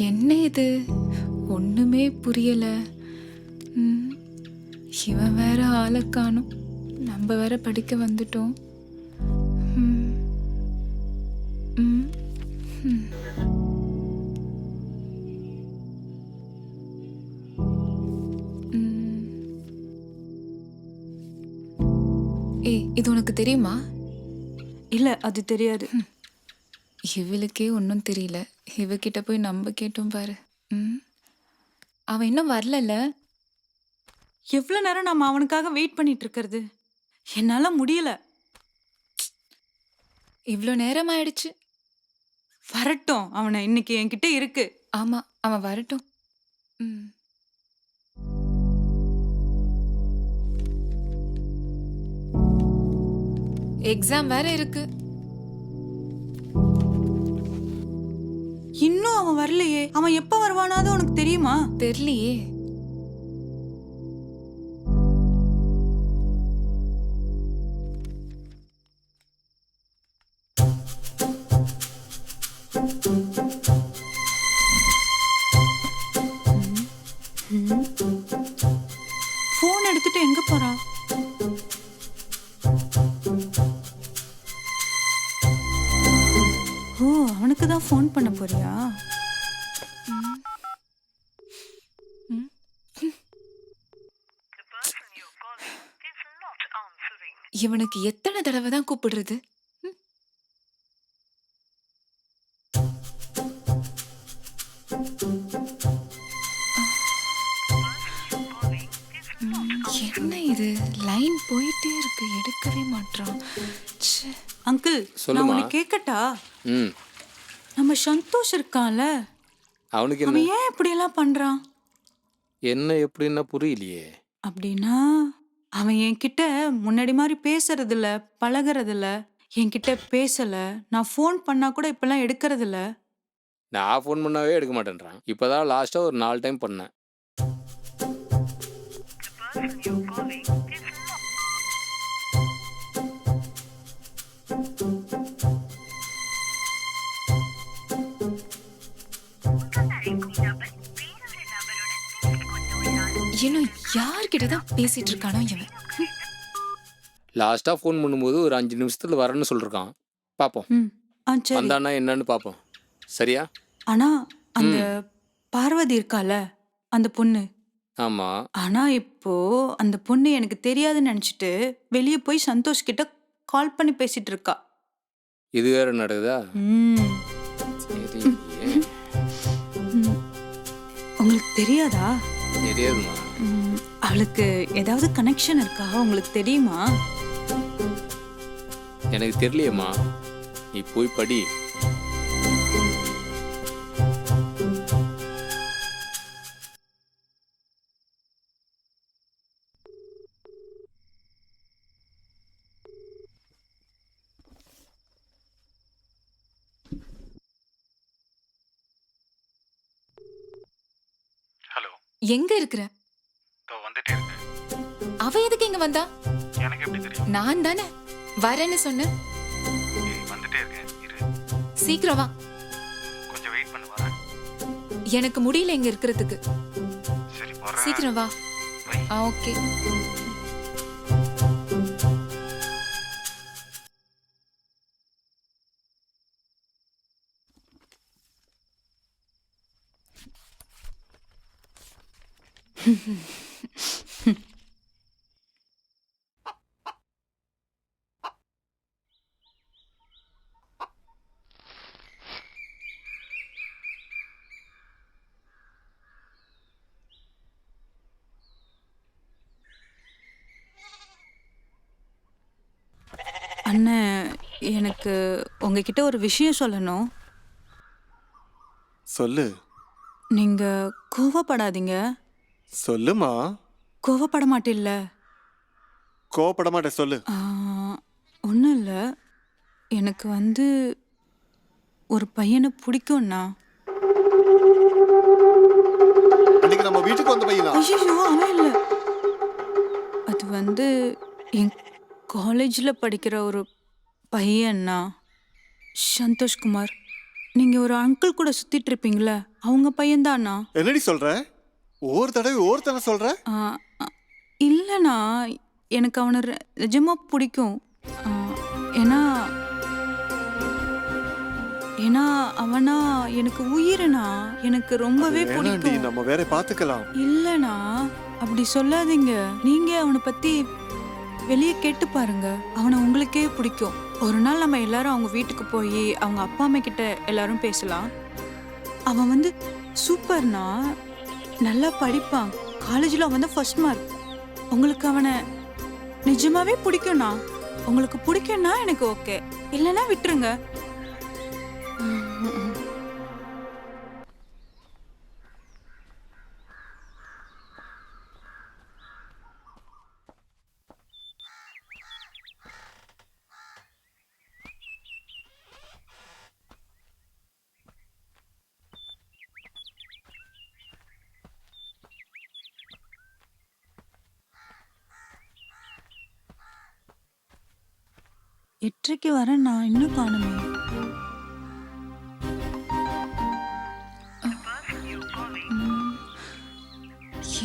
என்ன இது ஒண்ணுமே புரியல. ம், இவன் வேற ஆளை காணும், நம்ம வேற படிக்க வந்துட்டோம். ம், ம், ம். ம். ஏய், இது உனக்கு தெரியுமா? இல்ல அது தெரியாது. இவளுக்கே ஒன்றும் தெரியல, இவகிட்ட போய் நம்ம கேட்டோம் பாரு. ம், அவன் இன்னும் வரலல்ல. எவ்வளவு நேரம் நம்ம அவனுக்காக வெயிட் பண்ணிட்டு இருக்கிறது? என்னால முடியல. இவ்வளோ நேரம் ஆயிடுச்சு. வரட்டும், அவனை இன்னைக்கு என்கிட்ட இருக்கு. ஆமா, அவன் வரட்டும். ம். எக்ஸாம் வேற இருக்கு. இன்னும் அவன் வரலையே. அவன் எப்ப வருவானாது உனக்கு தெரியுமா? தெரியலையே. போன் எடுத்துட்டு எங்க போறான்? ஓ, அவனுக்கு தான் போன் பண்ண போறியா? ம். இவனுக்கு எத்தனை தடவை தான் கூப்பிடுறது? ம். என்ன இது, லைன் போயிட்டே இருக்கு, எடுக்கவே மாட்றான். ச்சே. அங்கிள், நான் சொல்லுமா. உனக்கு கேட்கட்டா? ம் நம்ம சந்தோஷ் இருக்கான்ல, அவனுக்கு என்ன அவன் ஏன் இப்படி எல்லாம் பண்றான்? என்ன எப்படின்னா புரியலையே. அப்படின்னா அவன் என்கிட்ட முன்னாடி மாதிரி பேசுறது இல்ல, பழகுறது இல்ல, என்கிட்ட பேசல. நான் ஃபோன் பண்ணா கூட இப்பெல்லாம் எடுக்கிறது இல்ல. நான் ஃபோன் பண்ணாவே எடுக்க மாட்டேன்றான். இப்போதான் லாஸ்ட்டாக ஒரு 4 டைம் பண்ணேன். இன்னும் யார்கிட்ட தான் பேசிட்டு இருக்கானோ இவன். லாஸ்ட்டாக ஃபோன் பண்ணும்போது ஒரு 5 நிமிஷத்தில் வரேன்னு சொல்லியிருக்கான். பார்ப்போம், ம், சரி. வந்தானா என்னன்னு பார்ப்போம். சரியா? ஆனா அந்த பார்வதி இருக்கால, அந்த பொண்ணு. ஆமாம். ஆனா இப்போ அந்த பொண்ணு எனக்கு தெரியாதுன்னு நினைச்சிட்டு வெளியே போய் சந்தோஷ் கிட்ட கால் பண்ணி பேசிட்டு இருக்கா. இது வேற நடக்குதா? ம், தெரியலையே. ம். உங்களுக்கு தெரியாதா? தெரியாதுமா. அவளுக்கு ஏதாவது கனெக்ஷன் இருக்கா? உங்களுக்கு தெரியுமா? எனக்கு தெரியலையேம்மா. நீ போய் படி. ஹலோ, எங்க இருக்கிற? இதோ வந்துட்டே இருக்கேன். அவ எதுக்கு இங்க வந்தா? எனக்கு எப்படி தெரியும்? நான் தானே வரேன்னு சொன்னேன். ஏய், வந்துட்டே இருக்கேன். இரு, சீக்கிரம் வா. கொஞ்சம் வெயிட் பண்ணு, வரேன். எனக்கு முடியல இங்க இருக்கிறதுக்கு. சரி, வரேன். சீக்கிரம் வா. வை. ஓகே. அண்ணன், எனக்கு உங்ககிட்ட ஒரு விஷயம் சொல்லணும். சொல்லு. நீங்க கோவப்படாதீங்க. சொல்லுமா. கோவப்பட மாட்டில்ல? கோவப்பட மாட்டேன், சொல்லு. ஒன்றும் இல்லை. எனக்கு ஒரு பையனை பிடிக்கும்ண்ணா. அன்னைக்கு நம்ம வீட்டுக்கு வந்த பையனா? ஐயோ, அவன் இல்லை. அது என் காலேஜில் படிக்கிற ஒரு பையன்னா, சந்தோஷ்குமார். நீங்க ஒரு அங்கிள் கூட சுத்திட்டு இருப்பீங்களே அவங்க பையன்தானா? என்னடி சொல்ற? ஒவ்வொரு தடவை ஒவ்வொருத்தனை சொல்ற? ஆ, அ, இல்லண்ணா, எனக்கு அவனை நிஜமா பிடிக்கும். ஆ, ஏன்னா ஏன்னா அவனா எனக்கு உயிரண்ணா, எனக்கு ரொம்பவே வேணாண்டி, பிடிக்கும். நம்ம வேற பாத்துக்கலாம். இல்லண்ணா, அப்படி சொல்லாதீங்க. நீங்க அவனை பத்தி வெளியே கேட்டு பாருங்க, அவனை உங்களுக்கே பிடிக்கும். ஒரு நாள் நம்ம எல்லாரும் அவங்க வீட்டுக்கு போய் அவங்க அப்பா அம்மா கிட்ட எல்லாரும் பேசலாம். அவன் வந்து சூப்பர்னா, நல்லா படிப்பான், காலேஜில் அவன் தான் ஃபர்ஸ்ட் மார்க். உங்களுக்கு அவனை நிஜமாவே பிடிக்கும்னா, உங்களுக்கு பிடிக்கும்னா எனக்கு ஓகே, இல்லைன்னா விட்டுருங்க. எட்டரைக்கு வரேன், நான் இன்னும் காணுமே.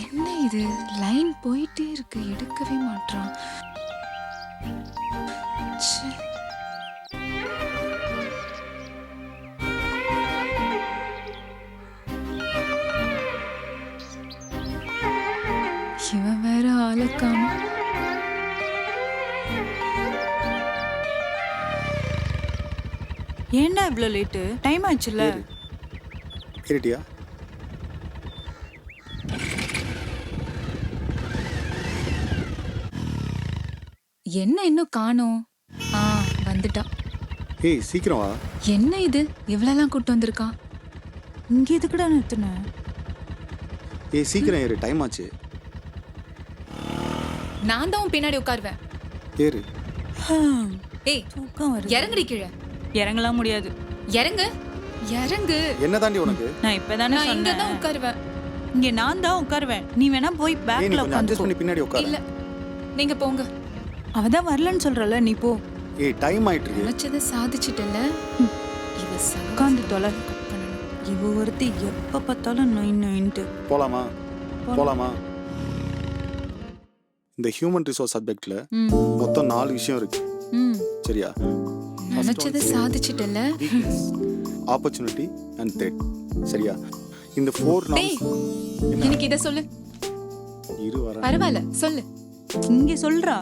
என்ன இது, லைன் போயிட்டே இருக்கு, எடுக்கவே மாட்றான். ச்சே. இவன் வேற ஆளை காணோம். ஏன்டா இவ்வளோ லேட்டு? டைம் ஆச்சுல்ல. ஏறிட்டியா? என்ன இன்னும் காணோம்? ஆ, வந்துட்டான். ஏய் சீக்கிரம் வா. என்ன இது, இவ்வளோலாம் கூட்டு வந்திருக்கான்? இங்கே எதுக்குடா நிறுத்தினேன்? ஏய் சீக்கிரம் ஏறு, டைம் ஆச்சு. நான் தான் உன் பின்னாடி உட்காருவேன். ஏறு. ஏய், தூக்கம் வருது. இறங்குடி கீழே. இறங்கலாம் முடியாது. இறங்கு, இறங்கு. என்ன தாண்டி உனக்கு? நான் இப்பதானே நான் இங்க தான் சொன்னேன். உட்காருவேன். இங்க நான் தான் உட்காருவேன். நீ வேணா போய் ஏய் நீ பேக்ல கொஞ்சம் உட்காந்து அட்ஜஸ்ட் பண்ணி பின்னாடி உட்காரு. இல்ல, நீங்க போங்க. அவ தான் வரலன்னு சொல்றல, நீ போ. ஏய் டைம் ஆயிட்டு இருக்கு. நினைச்சதை சாதிச்சிட்டல. இவ உட்காந்து தொலை. கட் பண்ணணும். இவ ஒருத்தி எப்ப பார்த்தாலும் நொய் நொயின்ட்டு. போலாமா? போலாமா? இந்த ஹியூமன் ரிசோர்ஸ் சப்ஜெக்ட்ல ம், மொத்தம் 4 விஷயம் இருக்கு. ம். சரியா? நினைச்சதை சாதிச்சிட்டல. Opportunity and thread. சரியா? இந்த 4 டேய், எனக்கு இத சொல்லு. இரு வர. பரவாயில்ல, சொல்லு. இங்க சொல்றா.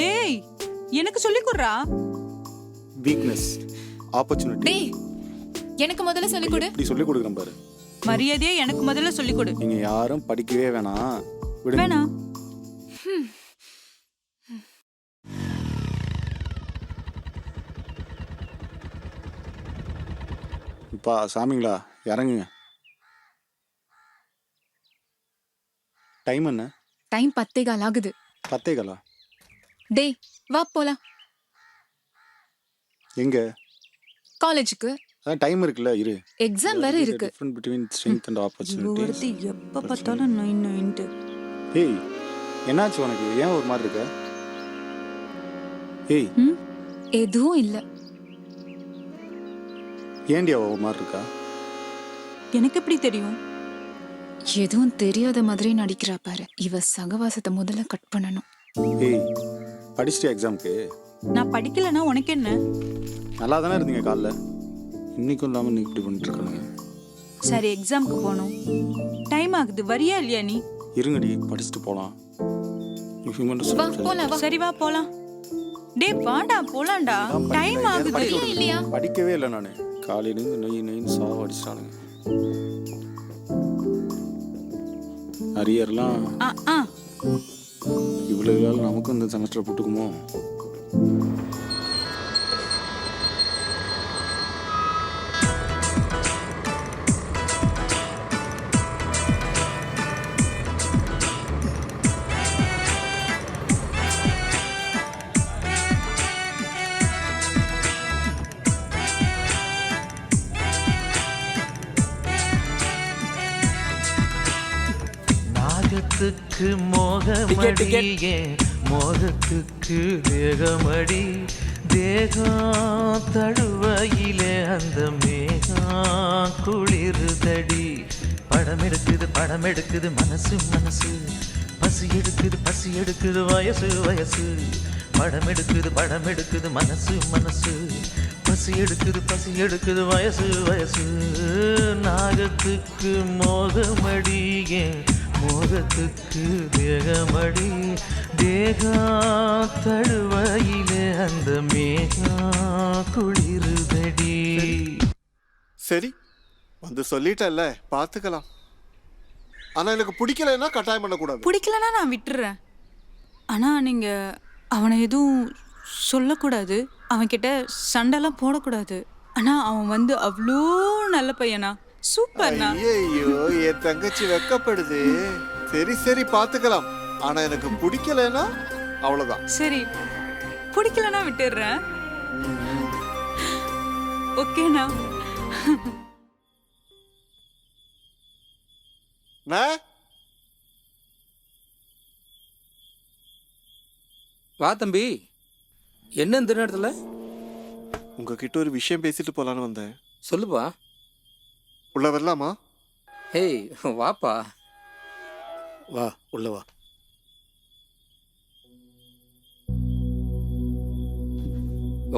டேய், எனக்கு சொல்லி குடுறா. Weakness, opportunity. டேய், எனக்கு முதல்ல சொல்லி கொடு. இப்படி சொல்லி கொடுக்குறேன் பாரு. மரியாதையா எனக்கு முதல்ல சொல்லி கொடு. நீங்க யாரும் படிக்கவே வேணாம், விடுங்க. வேணாம். பா சாமிங்களா, இறங்குங்க. டைம் என்ன? டைம் 10:15 ஆகுது. 10:15. டேய், வா போலாம். எங்க? காலேஜுக்கு. அதான் டைம் இருக்குல்ல, இரு. எக்ஸாம் வேற இருக்கு. டிஃபரன்ஸ் பிட்வீன் ஸ்ட்ரெngth அண்ட் இவ ஆப்பர்ச்சுனிட்டி. ஒருத்தி எப்ப பார்த்தாலும் நொய் நொயின்ட்டு. ஏய் என்னாச்சு உனக்கு? ஏன் ஒரு மாதிரி இருக்க? ஏய் ம்? எதுவும் இல்ல. ஏன்டி அவ ஒரு மாதிரி இருக்கா? எனக்கு எப்படி தெரியும்? எதுவும் தெரியாத மாதிரி நடிக்கிறா பாரு. இவ சகவாசத்தை முதல்ல கட் பண்ணணும். ஏய் படிச்சிட்டியா எக்ஸாம்க்கு? நான் படிக்கலன்னா உனக்கு என்ன? நல்லா தானே இருந்தீங்க காலைல, இன்னைக்கும் இல்லாமல் இன்னைக்கு இப்படி பண்ணிட்டு இருக்கானுங்க. சரி, எக்ஸாம்க்கு போகணும். டைம் ஆகுது, வரியா இல்லையா நீ? இருங்கடி படிச்சுட்டு போகலாம். வா போலாம், வா. சரி வா போலாம். டேய் வாடா போலாம்டா, டைம் ஆகுது. வரியா இல்லையா? படிக்கவே இல்லை நான். காலையிலேருந்து நொய் நொயின்னு சாவ அடிச்சிட்டானுங்க. அரியர்லாம் ஆ ஆ இவ்வளோ நமக்கும் இந்த செமஸ்டர் போட்டுக்குமோ? நாகரிகம் நாகத்துக்கு மோகமடியே மோகத்துக்கு தேகமடி தேகம் தழுவையிலே அந்த மேகம் குளிருதடி படம் எடுக்குது மனசு மனசு பசி எடுக்குது வயசு வயசு படம் எடுக்குது மனசு மனசு பசி எடுக்குது வயசு வயசு நாகத்துக்கு மோகமடியே மோகத்துக்கு தேகமடி தேகம் தழுவையிலே அந்த மேகம் குளிருதடி. சரி வந்து சொல்லிட்டல்ல பார்த்துக்கலாம். ஆனா எனக்கு பிடிக்கலைன்னா கட்டாயம் பண்ணக்கூடாது. பிடிக்கலன்னா நான் விட்டுறேன். ஆனா நீங்க அவனை எதுவும் சொல்லக்கூடாது, அவன்கிட்ட சண்டைலாம் போடக்கூடாது. ஆனா அவன் வந்து அவ்வளோ நல்ல பையனா, சூப்பர்ண்ணா. ஐயோ என் தங்கச்சி வெக்கப்படுது. சரி சரி பார்த்துக்கலாம். ஆனா எனக்கு பிடிக்கலைன்னா அவ்வளவுதான். சரி பிடிக்கலன்னா விட்டுடுறேன். ஓகேண்ணா. வா தம்பி, என்ன இந்த நேரத்தில்? உங்ககிட்ட ஒரு விஷயம் பேசிட்டு போலான்னு வந்தேன். சொல்லுப்பா. உள்ள வரலாமா? ஏய் வாப்பா. வா உள்ள வா.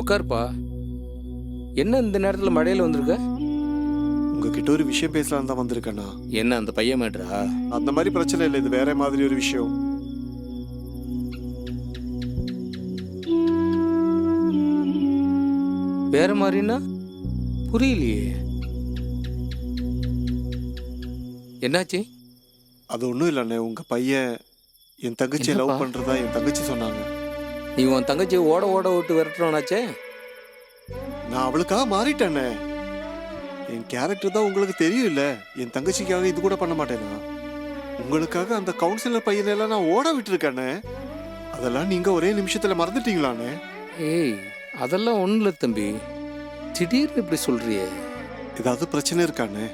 உட்காருப்பா. என்ன இந்த நேரத்தில் மழையில் வந்திருக்க? உங்ககிட்ட ஒரு விஷயம் பேசலான்னு தான் வந்திருக்கேண்ணா. என்ன அந்த பையன் மேட்ரா? அந்த மாதிரி பிரச்சனை இல்லை, இது வேற மாதிரி ஒரு விஷயம். வேற மாதிரின்னா புரியலையே. என்னாச்சு? அது ஒன்றும் இல்லைண்ணே, உங்க பையன் என் தங்கச்சியை என்னப்பா? லவ் பண்றதா என் தங்கச்சி சொன்னாங்க. நீ உன் தங்கச்சியை ஓட ஓட விட்டு விரட்டுறோனாச்சே. நான் அவளுக்காக மாறிட்டேண்ணே. என் கேரக்டர் தான் உங்களுக்கு தெரியும் இல்ல. என் தங்கச்சிக்காக இது கூட பண்ண மாட்டேனா? உங்களுக்காக அந்த கவுன்சிலர் பையனெல்லாம் நான் ஓட விட்டுருக்கேண்ணே. அதெல்லாம் நீங்க ஒரே நிமிஷத்துல மறந்துட்டீங்களாண்ணே? ஏய் அதெல்லாம் ஒன்றும் இல்லை தம்பி, திடீர்னு இப்படி சொல்றியே. ஏதாவது பிரச்சனை இருக்காண்ணே?